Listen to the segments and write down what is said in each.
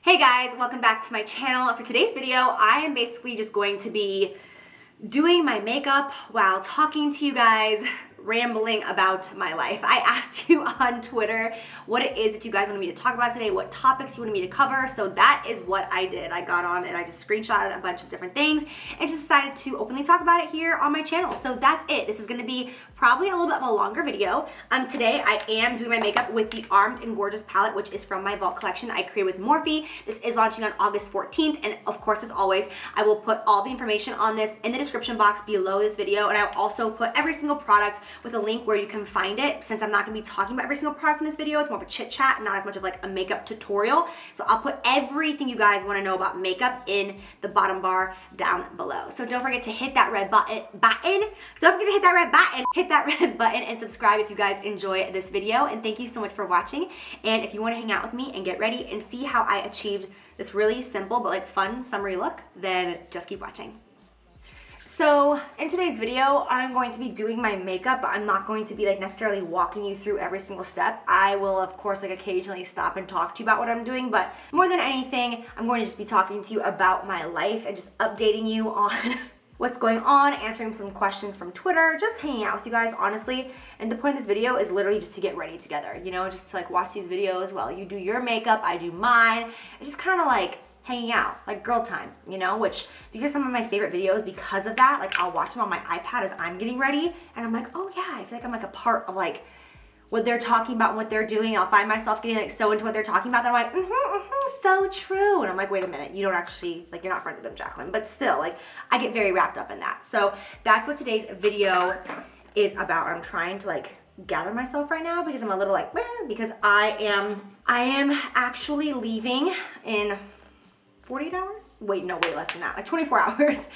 Hey guys, welcome back to my channel. For today's video, I am basically just going to be doing my makeup while talking to you guys, rambling about my life. I asked you on Twitter what it is that you guys wanted me to talk about today, what topics you wanted me to cover, so that is what I did. I got on and I just screenshotted a bunch of different things and just decided to openly talk about it here on my channel. So that's it. This is gonna be probably a little bit of a longer video. Today I am doing my makeup with the Armed and Gorgeous palette, which is from my Vault collection that I created with Morphe. This is launching on August 14th, and of course, as always, I will put all the information on this in the description box below this video, and I'll also put every single product with a link where you can find it. Since I'm not gonna be talking about every single product in this video, it's more of a chit chat, not as much of like a makeup tutorial. So I'll put everything you guys wanna know about makeup in the bottom bar down below. So don't forget to hit that red button. Don't forget to hit that red button. Hit that red button and subscribe if you guys enjoy this video. And thank you so much for watching. And if you wanna hang out with me and get ready and see how I achieved this really simple but like fun summery look, then just keep watching. So in today's video, I'm going to be doing my makeup, but I'm not going to be like necessarily walking you through every single step. I will of course like occasionally stop and talk to you about what I'm doing, but more than anything, I'm going to just be talking to you about my life and just updating you on what's going on, answering some questions from Twitter, just hanging out with you guys, honestly. And the point of this video is literally just to get ready together, you know, just to like watch these videos while you do your makeup, I do mine. It's just kind of like hanging out, like girl time, you know, which these are some of my favorite videos because of that. Like I'll watch them on my iPad as I'm getting ready and I'm like, oh yeah, I feel like I'm like a part of like what they're talking about and what they're doing. I'll find myself getting like so into what they're talking about that I'm like, so true. And I'm like, wait a minute, you don't actually, like you're not friends with them, Jaclyn, but still like I get very wrapped up in that. So that's what today's video is about. I'm trying to like gather myself right now because I'm a little like, because I am actually leaving in 48 hours? Wait, no, way less than that, like 24 hours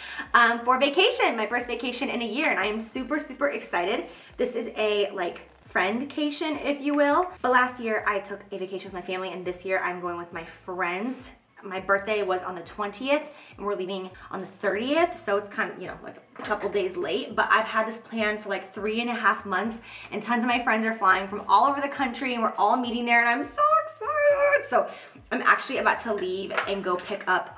for vacation, my first vacation in a year, and I am super, super excited. This is a like friend-cation, if you will. But last year I took a vacation with my family, and this year I'm going with my friends. My birthday was on the 20th and we're leaving on the 30th, so it's kind of, you know, like a couple days late, but I've had this plan for like 3.5 months and tons of my friends are flying from all over the country and we're all meeting there and I'm so excited. So I'm actually about to leave and go pick up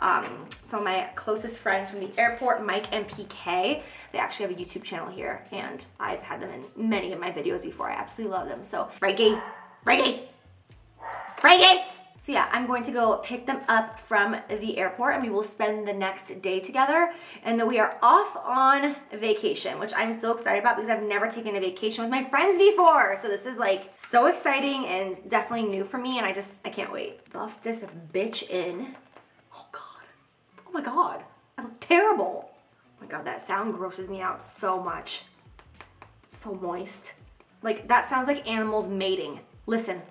some of my closest friends from the airport, Mike and PK. They actually have a YouTube channel here and I've had them in many of my videos before. I absolutely love them. So Reggae. So yeah, I'm going to go pick them up from the airport and we will spend the next day together. And then we are off on vacation, which I'm so excited about because I've never taken a vacation with my friends before. So this is like so exciting and definitely new for me and I can't wait. Buff this bitch in. Oh God, oh my God, I look terrible. Oh my God, that sound grosses me out so much. So moist. Like that sounds like animals mating. Listen.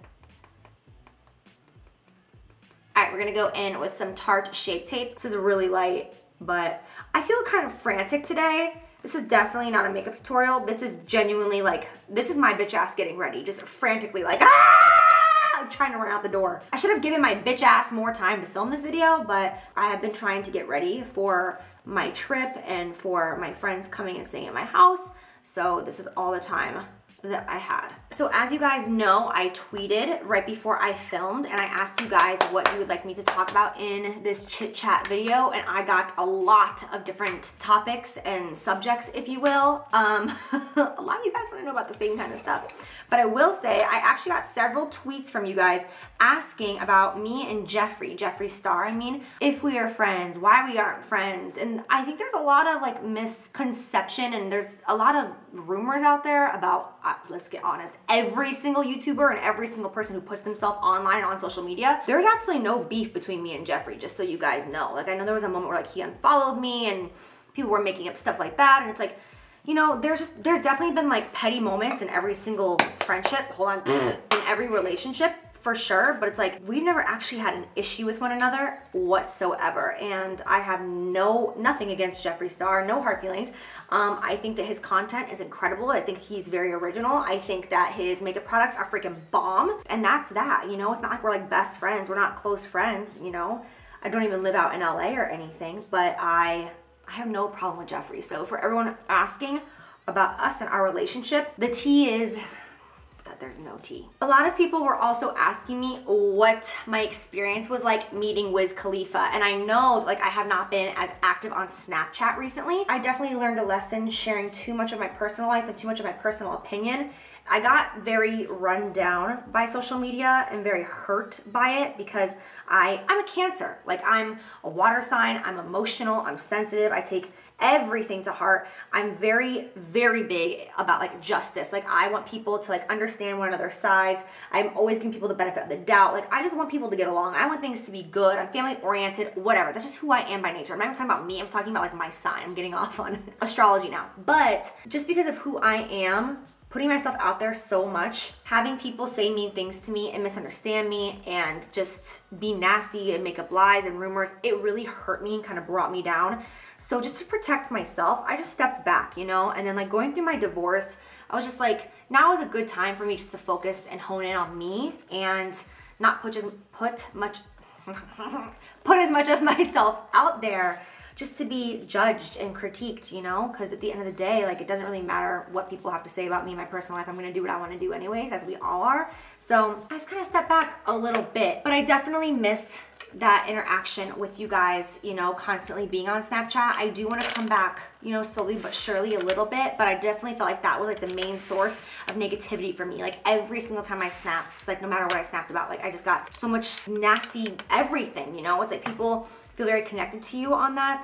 All right, we're gonna go in with some Tarte Shape Tape. This is really light, but I feel kind of frantic today. This is definitely not a makeup tutorial. This is genuinely like, this is my bitch ass getting ready, just frantically like, I'm trying to run out the door. I should have given my bitch ass more time to film this video, but I have been trying to get ready for my trip and for my friends coming and staying at my house. So this is all the time that I had. So as you guys know, I tweeted right before I filmed and I asked you guys what you would like me to talk about in this chit chat video, and I got a lot of different topics and subjects, if you will. A lot of you guys want to know about the same kind of stuff, but I will say I actually got several tweets from you guys asking about me and Jeffree Star, I mean, if we are friends, why we aren't friends. And I think there's a lot of like misconception and there's a lot of rumors out there about, let's get honest, every single YouTuber and every single person who puts themselves online on social media. There's absolutely no beef between me and Jeffree, just so you guys know. Like I know there was a moment where like he unfollowed me and people were making up stuff like that, and it's like, you know, there's definitely been like petty moments in every single friendship, in every relationship, for sure, but it's like we've never actually had an issue with one another whatsoever, and I have nothing against Jeffree Star, no hard feelings. I think that his content is incredible. I think he's very original. I think that his makeup products are freaking bomb, and that's that, you know. It's not like we're like best friends, we're not close friends, you know. I don't even live out in LA or anything, but I have no problem with Jeffree. So for everyone asking about us and our relationship, the tea is that there's no tea. A lot of people were also asking me what my experience was like meeting Wiz Khalifa, and I know like I have not been as active on Snapchat recently. I definitely learned a lesson sharing too much of my personal life and too much of my personal opinion. I got very run down by social media and very hurt by it because I'm a Cancer. Like, I'm a water sign, I'm emotional, I'm sensitive, I take everything to heart. I'm very, very big about like justice. Like, I want people to like understand one another's sides. I'm always giving people the benefit of the doubt. Like, I just want people to get along. I want things to be good. I'm family oriented, whatever. That's just who I am by nature. I'm not even talking about me. I'm talking about like my sign. I'm getting off on astrology now. But just because of who I am, putting myself out there so much, having people say mean things to me and misunderstand me and just be nasty and make up lies and rumors, it really hurt me and kind of brought me down. So just to protect myself, I just stepped back, you know? And then like going through my divorce, I was just like, now is a good time for me just to focus and hone in on me and not put as much of myself out there just to be judged and critiqued, you know? Because at the end of the day, like, it doesn't really matter what people have to say about me in my personal life. I'm gonna do what I wanna do anyways, as we all are. So I just kind of stepped back a little bit, but I definitely miss that interaction with you guys, you know, constantly being on Snapchat. I do want to come back, you know, slowly but surely a little bit, but I definitely felt like that was like the main source of negativity for me. Like, every single time I snapped, it's like no matter what I snapped about, like I just got so much nasty everything, you know? It's like people feel very connected to you on that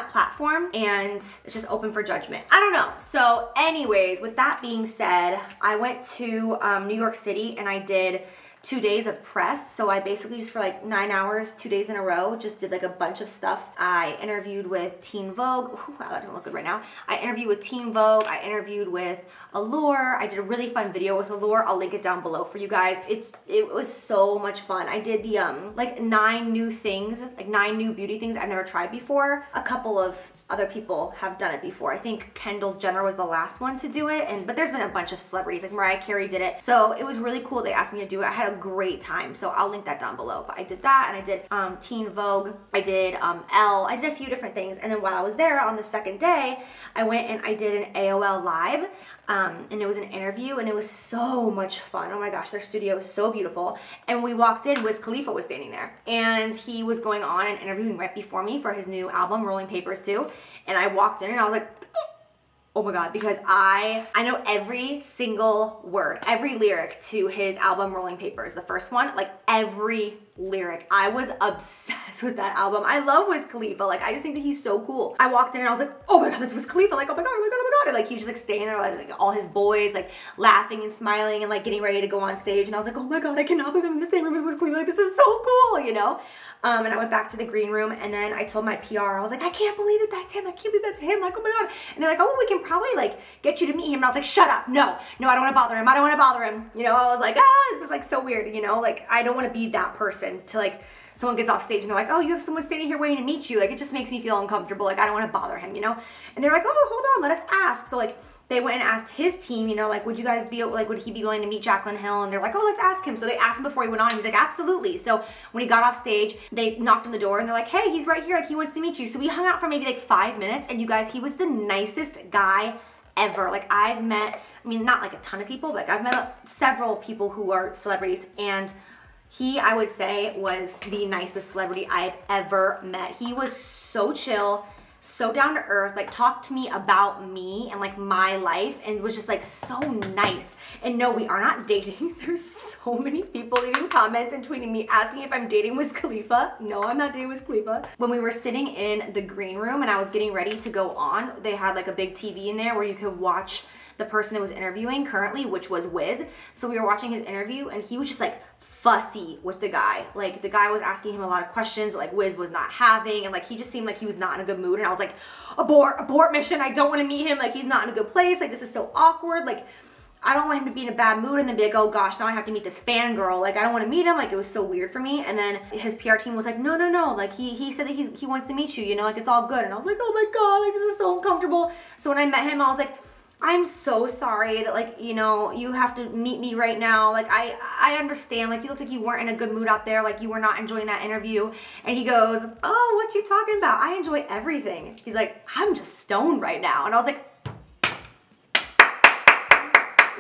platform, and it's just open for judgment. I don't know. So anyways, with that being said, I went to New York City and I did 2 days of press. So I basically just for like 9 hours, 2 days in a row, just did like a bunch of stuff. I interviewed with Teen Vogue. Ooh, wow, that doesn't look good right now. I interviewed with Teen Vogue. I interviewed with Allure. I did a really fun video with Allure. I'll link it down below for you guys. It was so much fun. I did the like 9 new things, like 9 new beauty things I've never tried before. A couple of other people have done it before. I think Kendall Jenner was the last one to do it, but there's been a bunch of celebrities, like Mariah Carey did it. So it was really cool. They asked me to do it. I had a great time. So I'll link that down below. But I did that, and I did Teen Vogue. I did Elle. I did a few different things. And then while I was there on the second day, I went and I did an AOL Live. And it was an interview, and it was so much fun. Oh my gosh, their studio was so beautiful. And when we walked in, Wiz Khalifa was standing there, and he was going on and interviewing right before me for his new album, Rolling Papers 2. And I walked in and I was like, oh my God, because I know every single word, every lyric to his album, Rolling Papers, the first one, like every lyric. I was obsessed with that album. I love Wiz Khalifa. Like, I just think that he's so cool. I walked in and I was like, oh my God, that's Wiz Khalifa. Like, oh my God, oh my God, oh my God. And like, he was just like standing there, like all his boys, like laughing and smiling and like getting ready to go on stage. And I was like, oh my God, I cannot believe I'm in the same room as Wiz Khalifa. Like, this is so cool, you know? And I went back to the green room, and then I told my PR, I was like, I can't believe that that's him. I can't believe that's him. Like, oh my God. And they're like, oh, well, we can probably like get you to meet him. And I was like, shut up. No, I don't want to bother him. I don't want to bother him. You know, I was like, this is like so weird, you know? Like, I don't want to be that person to like, someone gets off stage and they're like, oh, you have someone standing here waiting to meet you. Like, it just makes me feel uncomfortable. Like, I don't want to bother him, you know? And they're like, oh, hold on, let us ask. So like, they went and asked his team, you know, like, would you guys be, like, would he be willing to meet Jaclynhill? And they're like, oh, let's ask him. So they asked him before he went on. And he's like, absolutely. So when he got off stage, they knocked on the door and they're like, hey, he's right here. Like, he wants to meet you. So we hung out for maybe like 5 minutes. And you guys, he was the nicest guy ever. Like, I've met, I mean, not like a ton of people, but like I've met several people who are celebrities, and he, I would say, was the nicest celebrity I've ever met. He was so chill, so down to earth, like talked to me about me and like my life, and was just like so nice. And no, we are not dating. There's so many people leaving comments and tweeting me asking if I'm dating Wiz Khalifa. No, I'm not dating Wiz Khalifa. When we were sitting in the green room and I was getting ready to go on, they had like a big TV in there where you could watch the person that was interviewing currently, which was Wiz. So we were watching his interview, and he was just like fussy with the guy. Like, the guy was asking him a lot of questions like Wiz was not having, and like he just seemed like he was not in a good mood. And I was like, abort mission. I don't want to meet him. Like, he's not in a good place. Like, this is so awkward. Like, I don't want him to be in a bad mood and then be like, oh gosh, now I have to meet this fangirl. Like, I don't want to meet him. Like, it was so weird for me. And then his PR team was like, no. Like, he said that he wants to meet you, you know, like, it's all good. And I was like, oh my God, like, this is so uncomfortable. So when I met him, I was like, I'm so sorry that, like, you know, you have to meet me right now. Like, I understand. Like, you looked like you weren't in a good mood out there. Like, you were not enjoying that interview. And he goes, oh, what you talking about? I enjoy everything. He's like, I'm just stoned right now. And I was like,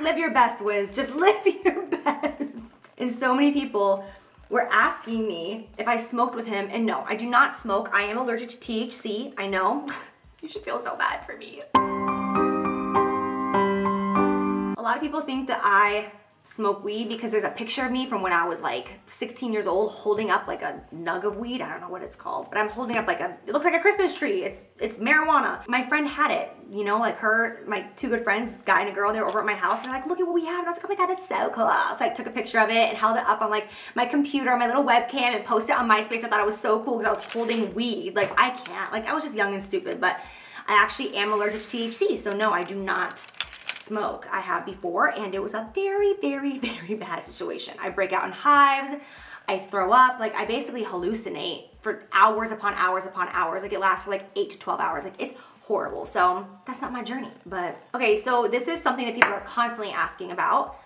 Live your best, Wiz. Just live your best. And so many people were asking me if I smoked with him, and no, I do not smoke. I am allergic to THC, I know. You should feel so bad for me. A lot of people think that I smoke weed because there's a picture of me from when I was like 16 years old holding up like a nug of weed. I don't know what it's called, but I'm holding up like it looks like a Christmas tree. It's marijuana. My friend had it, you know, like my two good friends, this guy and a girl, they were over at my house and they're like, look at what we have. And I was like, oh my God, that's so cool. So I took a picture of it and held it up on like my computer, my little webcam, and posted it on MySpace. I thought it was so cool because I was holding weed. Like I can't, like I was just young and stupid, but I actually am allergic to THC. So no, I do not smoke. I have before, and it was a very, very, very bad situation. I break out in hives, I throw up, like I basically hallucinate for hours upon hours upon hours. Like it lasts for like 8 to 12 hours. Like it's horrible. So that's not my journey. But okay, so this is something that people are constantly asking about.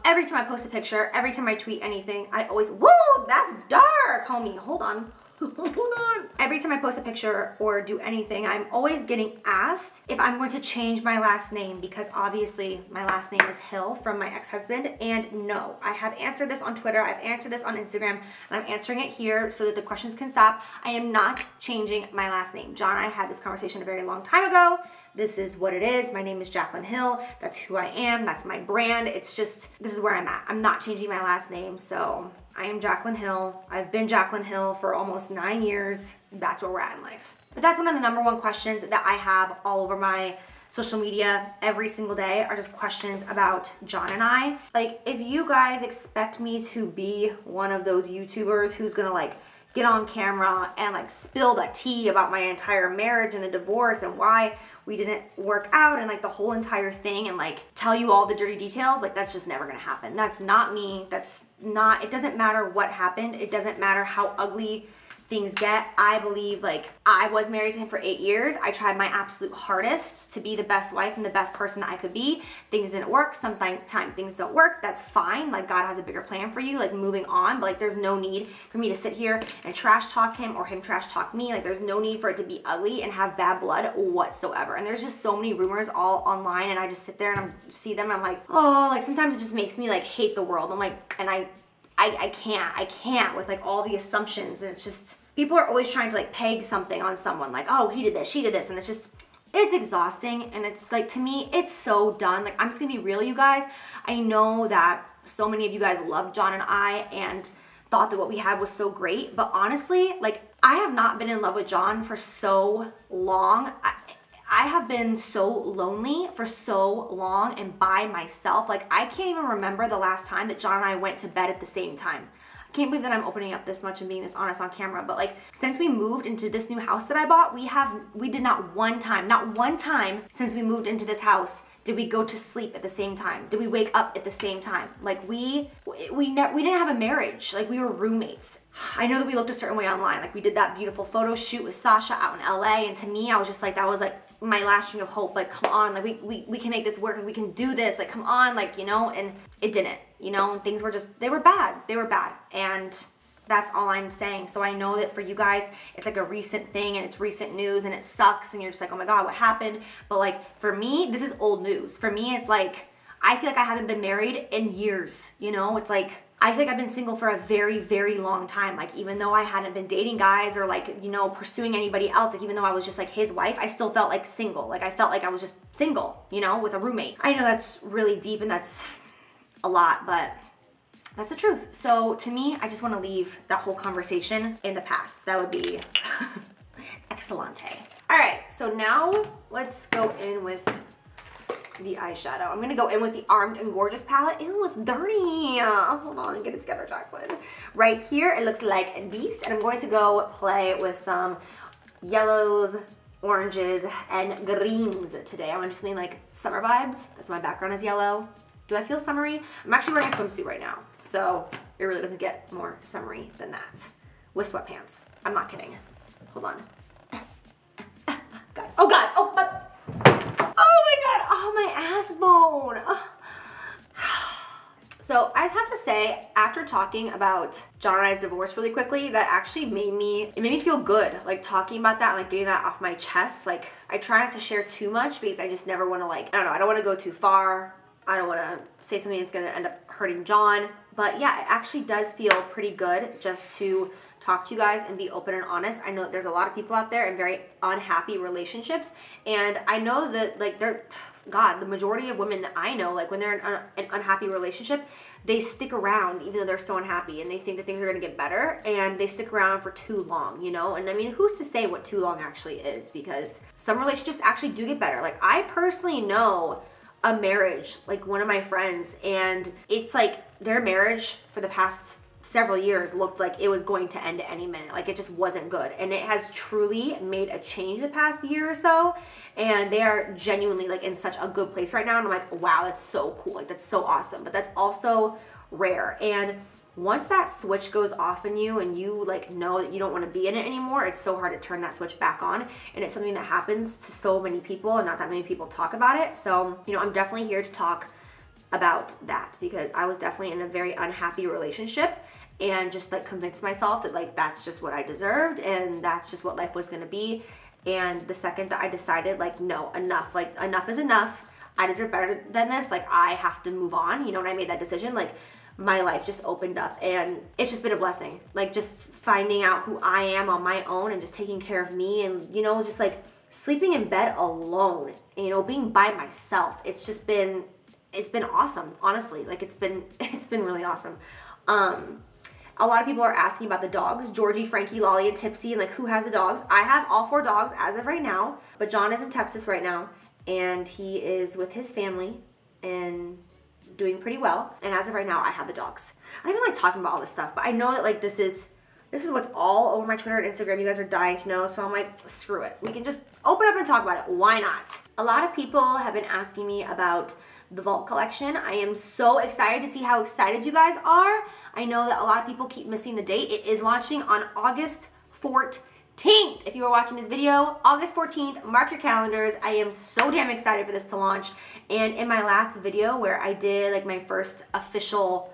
Every time I post a picture, every time I tweet anything, I always, whoa, that's dark, homie. Hold on. Hold on. Every time I post a picture or do anything, I'm always getting asked if I'm going to change my last name, because obviously my last name is Hill from my ex-husband. And no, I have answered this on Twitter, I've answered this on Instagram, and I'm answering it here so that the questions can stop. I am not changing my last name. John and I had this conversation a very long time ago. This is what it is. My name is Jaclynhill. That's who I am. That's my brand. It's just, this is where I'm at. I'm not changing my last name. So I am Jaclynhill. I've been Jaclynhill for almost 9 years. That's where we're at in life. But that's one of the #1 questions that I have all over my social media every single day, are just questions about John and I. Like, if you guys expect me to be one of those YouTubers who's gonna like get on camera and like spill the tea about my entire marriage and the divorce and why we didn't work out and like the whole entire thing and like tell you all the dirty details, like that's just never gonna happen. That's not me. That's not, it doesn't matter what happened. It doesn't matter how ugly things get. I believe, like, I was married to him for 8 years. I tried my absolute hardest to be the best wife and the best person that I could be. Things didn't work. Sometimes things don't work. That's fine. Like, God has a bigger plan for you, like moving on. But like, there's no need for me to sit here and trash talk him or him trash talk me. Like, there's no need for it to be ugly and have bad blood whatsoever. And there's just so many rumors all online, and I just sit there and I see them and I'm like, oh, like sometimes it just makes me like hate the world. I'm like, and I can't with like all the assumptions, and it's just, people are always trying to like peg something on someone, like, oh, he did this, she did this, and it's just, it's exhausting. And it's like, to me, it's so done. Like, I'm just gonna be real, you guys. I know that so many of you guys loved John and I and thought that what we had was so great, but honestly, like, I have not been in love with John for so long. I have been so lonely for so long and by myself. Like, I can't even remember the last time that John and I went to bed at the same time. I can't believe that I'm opening up this much and being this honest on camera, but like, since we moved into this new house that I bought, we did not one time since we moved into this house did we go to sleep at the same time. Did we wake up at the same time? Like, we didn't have a marriage. Like, we were roommates. I know that we looked a certain way online. Like, we did that beautiful photo shoot with Sasha out in LA, and to me, I was just like, that was like my last string of hope. Like, come on, like we can make this work, like we can do this, like come on, like, you know. And it didn't, you know, and things were just, they were bad, and that's all I'm saying. So I know that for you guys, it's like a recent thing and it's recent news and it sucks and you're just like, oh my God, what happened? But like, for me, this is old news. For me, it's like, I feel like I haven't been married in years, you know. It's like, I think I've been single for a very, very long time. Like, even though I hadn't been dating guys or like, you know, pursuing anybody else, like even though I was just like his wife, I still felt like single. Like, I felt like I was just single, you know, with a roommate. I know that's really deep and that's a lot, but that's the truth. So to me, I just want to leave that whole conversation in the past. That would be excellente. All right, so now let's go in with the eyeshadow. I'm gonna go in with the Armed and Gorgeous palette. Ew, it's dirty. Hold on, get it together, Jaclyn. Right here, it looks like this, and I'm going to go play with some yellows, oranges, and greens today. I want to just mean like summer vibes. That's why my background is yellow. Do I feel summery? I'm actually wearing a swimsuit right now, so it really doesn't get more summery than that. With sweatpants. I'm not kidding. Hold on. God. Oh God. Oh my. Oh my God. Oh, my ass bone. Oh. So I just have to say, after talking about John and I's divorce really quickly, that actually made me feel good. Like, talking about that, like getting that off my chest. Like, I try not to share too much because I just never want to, like, I don't know, I don't want to go too far I don't want to say something that's going to end up hurting John. But yeah, it actually does feel pretty good just to talk to you guys and be open and honest. I know that there's a lot of people out there in very unhappy relationships. And I know that, like, God, the majority of women that I know, like, when they're in an unhappy relationship, they stick around even though they're so unhappy and they think that things are going to get better, and they stick around for too long, you know? And I mean, who's to say what too long actually is? Because some relationships actually do get better. Like, I personally know a marriage, like one of my friends, and it's like their marriage for the past several years looked like it was going to end at any minute. Like, it just wasn't good. And it has truly made a change the past year or so. And they are genuinely, like, in such a good place right now. And I'm like, wow, that's so cool. Like, that's so awesome. But that's also rare. And once that switch goes off in you and you, like, know that you don't want to be in it anymore, it's so hard to turn that switch back on. And it's something that happens to so many people, and not that many people talk about it. So, you know, I'm definitely here to talk about that, because I was definitely in a very unhappy relationship and just, like, convinced myself that, like, that's just what I deserved and that's just what life was going to be. And the second that I decided, like, no, enough, like, enough is enough, I deserve better than this, like, I have to move on, you know, when I made that decision, like, my life just opened up, and it's just been a blessing. Like, just finding out who I am on my own and just taking care of me, and, you know, just, like, sleeping in bed alone, you know, being by myself. It's just been, it's been awesome, honestly. Like, it's been really awesome. A lot of people are asking about the dogs, Georgie, Frankie, Lolly, and Tipsy, and, like, who has the dogs. I have all 4 dogs as of right now, but John is in Texas right now, and he is with his family and doing pretty well. And as of right now, I have the dogs. I don't even like talking about all this stuff, but I know that, like, this is what's all over my Twitter and Instagram. You guys are dying to know, so I'm like, screw it. We can just open up and talk about it. Why not? A lot of people have been asking me about the Vault collection. I am so excited to see how excited you guys are. I know that a lot of people keep missing the date. It is launching on August 14th. If you are watching this video, August 14th, mark your calendars. I am so damn excited for this to launch. And in my last video where I did, like, my first official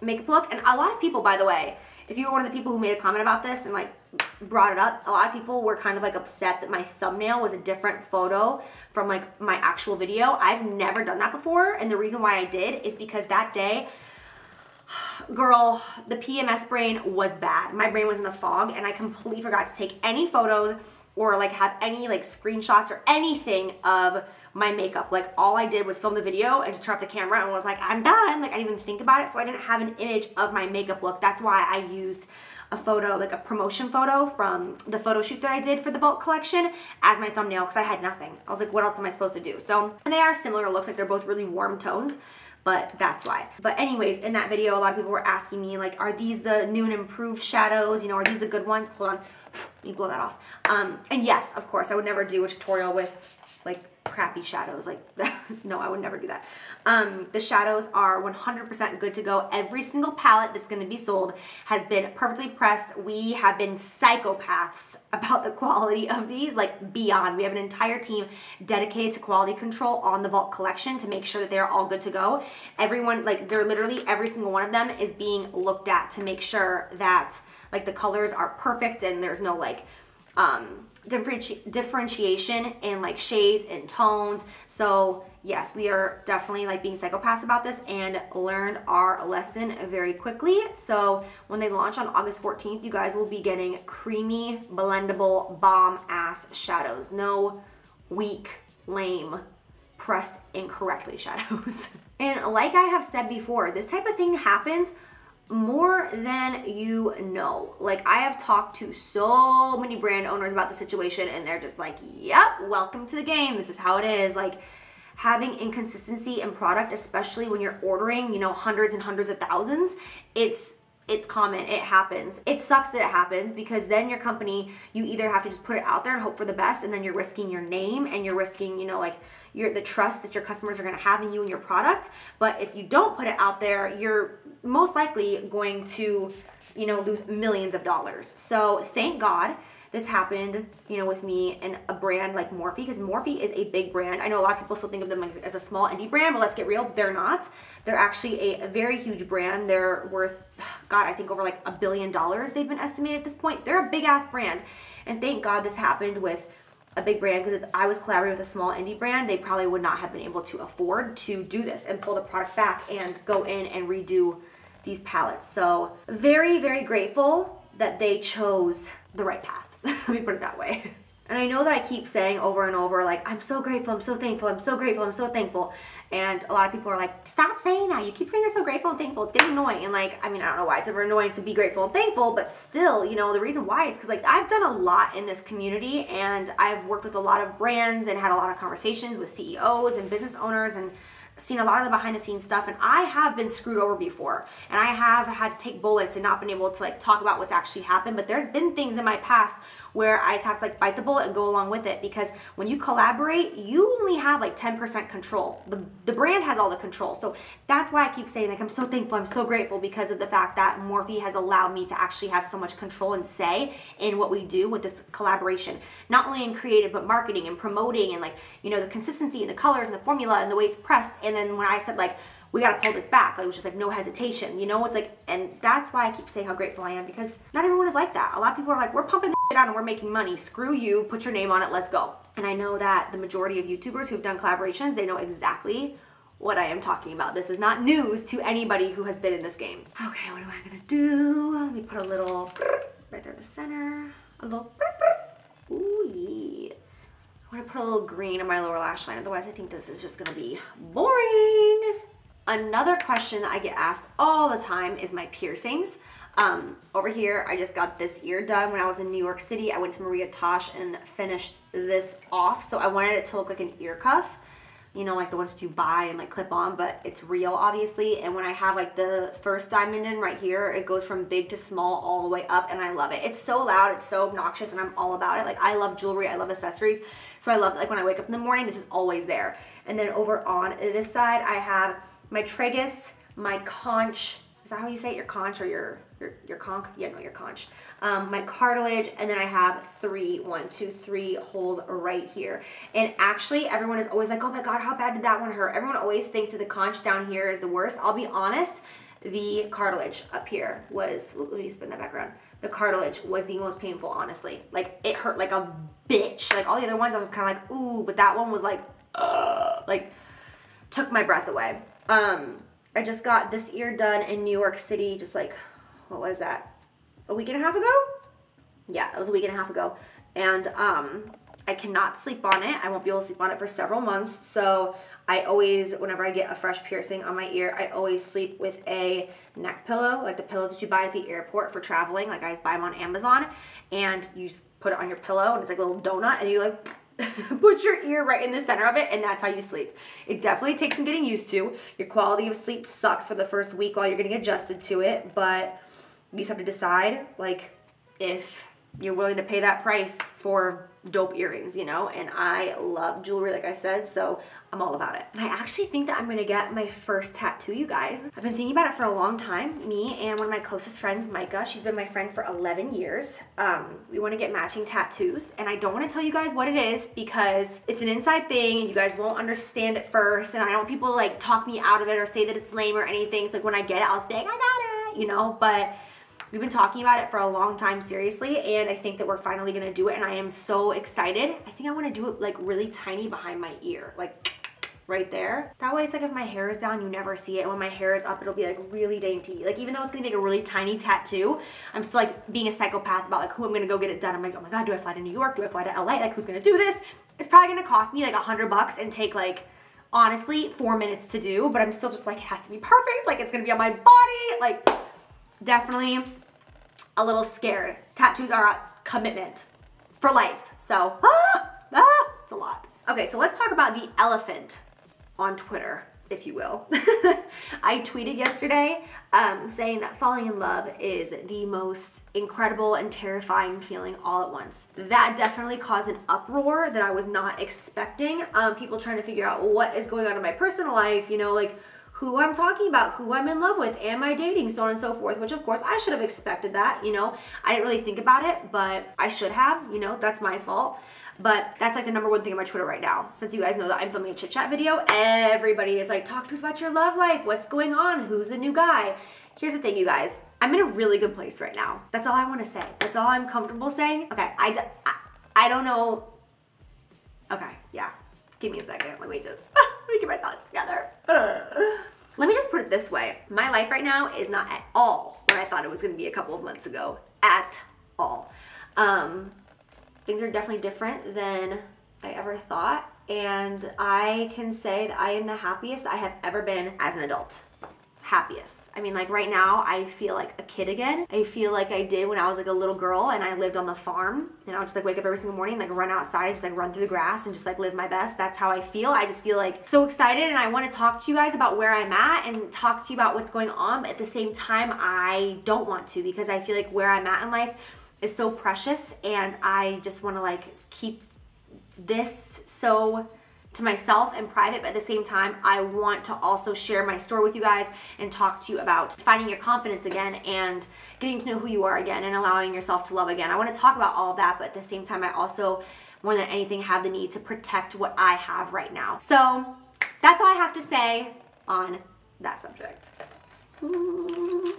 makeup look, and a lot of people, by the way, if you were one of the people who made a comment about this and, like, brought it up, a lot of people were kind of, like, upset that my thumbnail was a different photo from, like, my actual video. I've never done that before, and the reason why I did is because that day, girl, the PMS brain was bad. My brain was in the fog, and I completely forgot to take any photos or, like, have any, like, screenshots or anything of my makeup. Like, all I did was film the video and just turn off the camera and was like, I'm done. Like, I didn't even think about it, so I didn't have an image of my makeup look. That's why I used a photo, like a promotion photo from the photo shoot that I did for the Vault collection as my thumbnail, because I had nothing. I was like, what else am I supposed to do? So, and they are similar looks, like they're both really warm tones, but that's why. But anyways, in that video, a lot of people were asking me, like, are these the new and improved shadows? You know, are these the good ones? Hold on, let me blow that off. And yes, of course, I would never do a tutorial with, like, crappy shadows. Like, no, I would never do that. The shadows are 100% good to go. Every single palette that's going to be sold has been perfectly pressed. We have been psychopaths about the quality of these, like, beyond. We have an entire team dedicated to quality control on the Vault collection to make sure that they're all good to go. Everyone, like, they're literally, every single one of them is being looked at to make sure that, like, the colors are perfect and there's no, like, differentiation in, like, shades and tones. So yes, we are definitely, like, being psychopaths about this and learned our lesson very quickly. So when they launch on August 14th, you guys will be getting creamy, blendable, bomb ass shadows. No weak, lame, pressed incorrectly shadows. And like I have said before, this type of thing happens more than you know. Like, I have talked to so many brand owners about the situation, and they're just like, yep, welcome to the game. This is how it is. Like, having inconsistency in product, especially when you're ordering, you know, hundreds and hundreds of thousands, it's common. It happens. It sucks that it happens, because then your company, you either have to just put it out there and hope for the best, and then you're risking your name and you're risking, you know, like, the trust that your customers are going to have in you and your product. But if you don't put it out there, you're most likely going to, you know, lose millions of dollars. So thank God this happened, you know, with me and a brand like Morphe, because Morphe is a big brand. I know a lot of people still think of them, like, as a small indie brand, but let's get real, they're not. They're actually a very huge brand. They're worth, God, I think over, like, $1 billion they've been estimated at this point. They're a big ass brand. And thank God this happened with a big brand, because if I was collaborating with a small indie brand, they probably would not have been able to afford to do this and pull the product back and go in and redo these palettes. So very, very grateful that they chose the right path. Let me put it that way. And I know that I keep saying over and over, like, I'm so grateful, I'm so thankful, I'm so grateful, I'm so thankful. And a lot of people are like, stop saying that. You keep saying you're so grateful and thankful. It's getting annoying. And like, I mean, I don't know why it's ever annoying to be grateful and thankful, but still, you know, the reason why is because like I've done a lot in this community, and I've worked with a lot of brands and had a lot of conversations with CEOs and business owners and seen a lot of the behind the scenes stuff, and I have been screwed over before, and I have had to take bullets and not been able to like talk about what's actually happened. But there's been things in my past where I just have to like bite the bullet and go along with it, because when you collaborate, you only have like 10% control. The brand has all the control. So that's why I keep saying like I'm so thankful, I'm so grateful, because of the fact that Morphe has allowed me to actually have so much control and say in what we do with this collaboration, not only in creative but marketing and promoting, and like, you know, the consistency and the colors and the formula and the way it's pressed. And then when I said like, we gotta pull this back, like, it was just like no hesitation, you know. It's like, and that's why I keep saying how grateful I am, because not everyone is like that. A lot of people are like, we're pumping this shit out and we're making money, screw you, put your name on it, let's go. And I know that the majority of YouTubers who've done collaborations, they know exactly what I am talking about. This is not news to anybody who has been in this game. Okay, what am I gonna do? Let me put a little right there in the center, a little ooh yeah. I'm gonna put a little green on my lower lash line, otherwise I think this is just gonna be boring. Another question that I get asked all the time is my piercings. Over here, I just got this ear done when I was in New York City. I went to Maria Tosh and finished this off. So I wanted it to look like an ear cuff, you know, like the ones that you buy and like clip on, but it's real obviously. And when I have like the first diamond in right here, it goes from big to small all the way up, and I love it. It's so loud, it's so obnoxious, and I'm all about it. Like, I love jewelry, I love accessories. So I love, like, when I wake up in the morning, this is always there. And then over on this side, I have my tragus, my conch, is that how you say it? Your conch or your conch? Yeah, no, your conch. My cartilage, and then I have three holes right here. And actually, everyone is always like, oh my God, how bad did that one hurt? Everyone always thinks that the conch down here is the worst. I'll be honest, the cartilage up here was, let me spin that back around. The cartilage was the most painful, honestly. Like, it hurt like a bitch. Like, all the other ones, I was kind of like, ooh, but that one was like took my breath away. I just got this ear done in New York City, just like, what was that? A week and a half ago? Yeah, it was a week and a half ago. And I cannot sleep on it. I won't be able to sleep on it for several months. So I always, whenever I get a fresh piercing on my ear, I always sleep with a neck pillow, like the pillows that you buy at the airport for traveling. Like, I just buy them on Amazon, and you just put it on your pillow, and it's like a little donut, and you like put your ear right in the center of it, and that's how you sleep. It definitely takes some getting used to. Your quality of sleep sucks for the first week while you're getting adjusted to it, but you just have to decide, like, if you're willing to pay that price for dope earrings, you know? And I love jewelry, like I said, so I'm all about it. And I actually think that I'm gonna get my first tattoo, you guys. I've been thinking about it for a long time. Me and one of my closest friends, Micah, she's been my friend for 11 years. We wanna get matching tattoos, and I don't wanna tell you guys what it is because it's an inside thing and you guys won't understand it first, and I don't want people to like talk me out of it or say that it's lame or anything. So like, when I get it, I'll just be like, I got it, you know? But we've been talking about it for a long time, seriously, and I think that we're finally gonna do it, and I am so excited. I think I wanna do it like really tiny behind my ear, like right there. That way it's like if my hair is down, you never see it, and when my hair is up, it'll be like really dainty. Like, even though it's gonna be like a really tiny tattoo, I'm still like being a psychopath about like who I'm gonna go get it done. I'm like, oh my God, do I fly to New York? Do I fly to LA? Like, who's gonna do this? It's probably gonna cost me like $100 and take like, honestly, 4 minutes to do, but I'm still just like, it has to be perfect. Like, it's gonna be on my body. Like, definitely a little scared. Tattoos are a commitment for life. So, it's a lot. Okay, so let's talk about the elephant on Twitter, if you will. I tweeted yesterday saying that falling in love is the most incredible and terrifying feeling all at once. That definitely caused an uproar that I was not expecting. People trying to figure out what is going on in my personal life, you know, like who I'm talking about, who I'm in love with, am I dating, so on and so forth, which of course I should have expected that, you know. I didn't really think about it, but I should have, you know, that's my fault. But that's like the #1 thing on my Twitter right now. Since you guys know that I'm filming a chit chat video, everybody is like, talk to us about your love life, what's going on, who's the new guy. Here's the thing, you guys, I'm in a really good place right now. That's all I want to say. That's all I'm comfortable saying. Okay, I don't know Okay, yeah. Give me a second. Let me get my thoughts together. Let me just put it this way. My life right now is not at all what I thought it was gonna be a couple of months ago. At all. Things are definitely different than I ever thought. And I can say that I am the happiest I have ever been as an adult. Happiest. I mean, like right now, I feel like a kid again. I feel like I did when I was like a little girl and I lived on the farm. And I would just like wake up every single morning, like run outside, just like run through the grass and just like live my best. That's how I feel. I just feel like so excited, and I want to talk to you guys about where I'm at and talk to you about what's going on. But at the same time, I don't want to, because I feel like where I'm at in life is so precious, and I just want to like keep this so to myself and private, but at the same time, I want to also share my story with you guys and talk to you about finding your confidence again and getting to know who you are again and allowing yourself to love again. I want to talk about all of that, but at the same time, I also, more than anything, have the need to protect what I have right now. So that's all I have to say on that subject.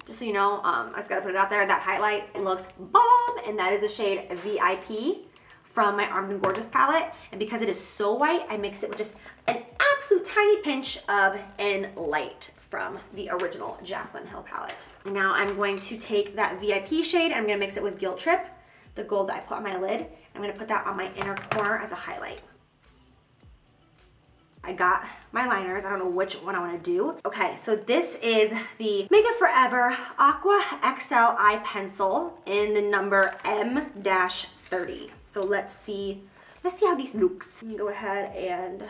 Just so you know, I just gotta put it out there, that highlight looks bomb, and that is the shade VIP from my Armed and Gorgeous palette. And because it is so white, I mix it with just an absolute tiny pinch of In Light from the original Jaclynhill palette. And now I'm going to take that VIP shade and I'm gonna mix it with Guilt Trip, the gold that I put on my lid. I'm gonna put that on my inner corner as a highlight. I got my liners. I don't know which one I want to do. Okay, so this is the Makeup Forever Aqua XL Eye Pencil in the number M-30. So let's see how these looks. I'm gonna go ahead and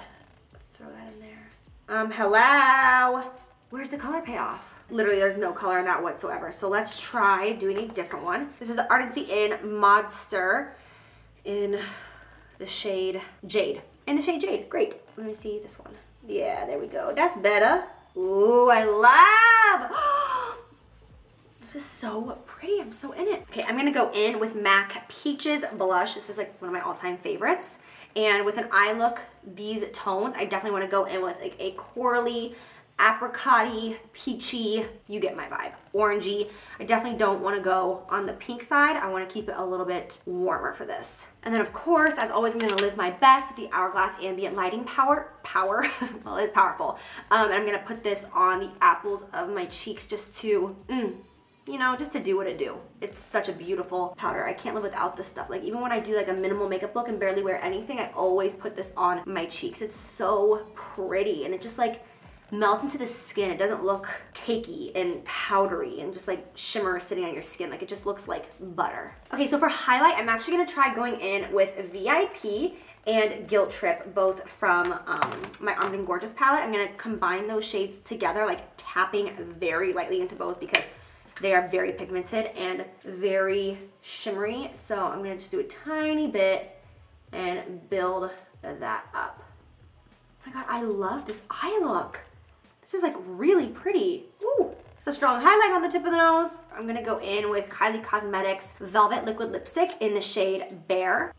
throw that in there. Hello. Where's the color payoff? Literally, there's no color in that whatsoever. So let's try doing a different one. This is the Ardency in Modster in the shade Jade. In the shade Jade, great. Let me see this one. Yeah, there we go. That's better. Ooh, I love. This is so pretty. I'm so in it. Okay, I'm gonna go in with MAC Peaches blush. This is like one of my all-time favorites. And with an eye look, these tones, I definitely want to go in with like a corally, apricot-y, peachy, you get my vibe, orangey. I definitely don't want to go on the pink side. I want to keep it a little bit warmer for this. And then of course, as always, I'm going to live my best with the Hourglass Ambient Lighting power, well, it is powerful. And I'm going to put this on the apples of my cheeks just to, you know, just to do what it do. It's such a beautiful powder. I can't live without this stuff. Like even when I do like a minimal makeup look and barely wear anything, I always put this on my cheeks. It's so pretty, and it just like melt into the skin. It doesn't look cakey and powdery and just like shimmer sitting on your skin. Like it just looks like butter. Okay, so for highlight, I'm actually gonna try going in with VIP and Guilt Trip, both from my Armed and Gorgeous palette. I'm gonna combine those shades together, like tapping very lightly into both because they are very pigmented and very shimmery. So I'm gonna just do a tiny bit and build that up. Oh my God, I love this eye look. This is like really pretty. Ooh, it's a strong highlight on the tip of the nose. I'm gonna go in with Kylie Cosmetics Velvet Liquid Lipstick in the shade Bear.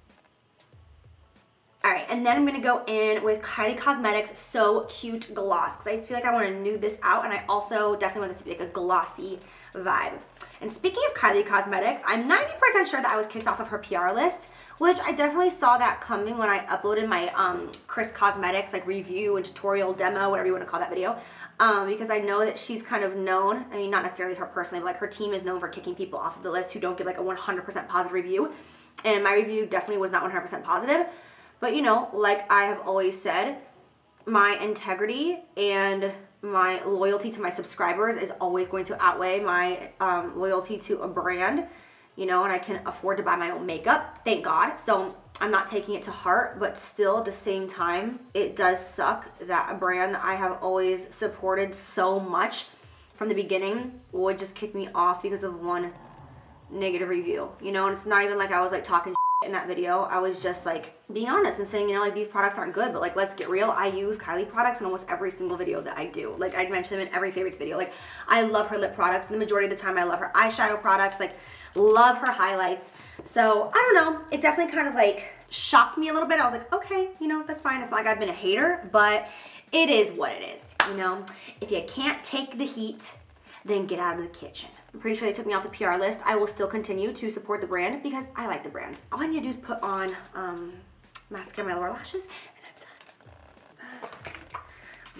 All right, and then I'm gonna go in with Kylie Cosmetics So Cute Gloss, because I just feel like I wanna nude this out, and I also definitely want this to be like a glossy vibe. And speaking of Kylie Cosmetics, I'm 90% sure that I was kicked off of her PR list, which I definitely saw that coming when I uploaded my Chris Cosmetics like review and tutorial demo, whatever you want to call that video, because I know that she's kind of known, I mean not necessarily her personally, but like her team is known for kicking people off of the list who don't give like a 100% positive review, and my review definitely was not 100% positive. But you know, like I have always said, my integrity and my loyalty to my subscribers is always going to outweigh my loyalty to a brand, you know, and I can afford to buy my own makeup, thank God. So I'm not taking it to heart, but still at the same time, it does suck that a brand that I have always supported so much from the beginning would just kick me off because of one negative review, you know. And it's not even like I was like talking in that video. I was just like being honest and saying, you know, like these products aren't good, but like let's get real. I use Kylie products in almost every single video that I do. Like I mention them in every favorites video. Like I love her lip products, and the majority of the time I love her eyeshadow products, like love her highlights. So I don't know, it definitely kind of like shocked me a little bit. I was like, okay, you know, that's fine. It's not like I've been a hater, but it is what it is, you know. If you can't take the heat, then get out of the kitchen. I'm pretty sure they took me off the PR list. I will still continue to support the brand because I like the brand. All I need to do is put on mascara, my lower lashes, and I'm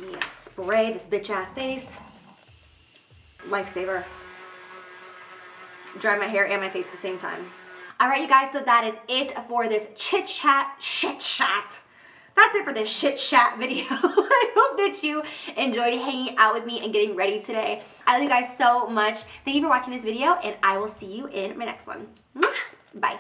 done. Let me spray this bitch ass face. Lifesaver. Dry my hair and my face at the same time. All right, you guys, so that is it for this shit chat. That's it for this shit chat video. I hope that you enjoyed hanging out with me and getting ready today. I love you guys so much. Thank you for watching this video, and I will see you in my next one. Bye.